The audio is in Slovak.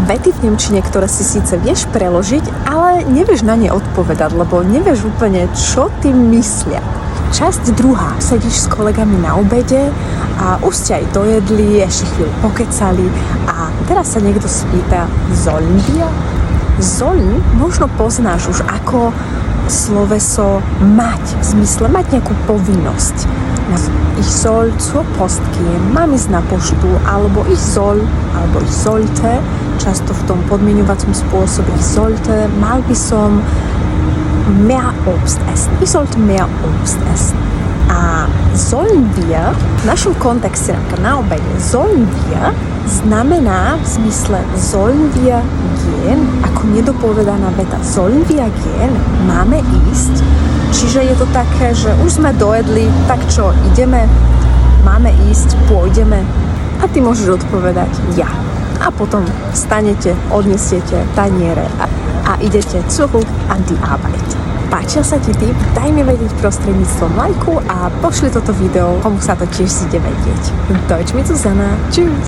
vety v nemčine, ktoré si síce vieš preložiť, ale nevieš na ne odpovedať, lebo nevieš úplne, čo tým myslia. Časť druhá. Sedíš s kolegami na obede a už ste aj dojedli, ešte chvíľu pokecali a teraz sa niekto spýta sollen wir? Sollen možno poznáš už ako sloveso mať, v zmysle mať nejakú povinnosť. Ich soll zur Post gehen, mám ísť na poštu, alebo ich soll, alebo ich sollte, často v tom podmieňovacom spôsobe ich sollte, mal by som mehr Obst essen. Ich sollte mehr Obst essen. A sollen wir, v našom kontexte na obede, sollen wir znamená v zmysle sollen wir gehen, ako nedopovedaná veta sollen wir gehen, máme ísť. Čiže je to také, že už sme dojedli, tak čo, ideme, máme ísť, pôjdeme a ty môžeš odpovedať ja. A potom vstanete, odnesiete taniere a idete zurück an die Arbeit. Páčil sa ti tip? Daj mi vedieť prostredníctvom lajku a pošli toto video, komu sa to tiež ide vedieť. Deutsch mit Susanna. Tschüss!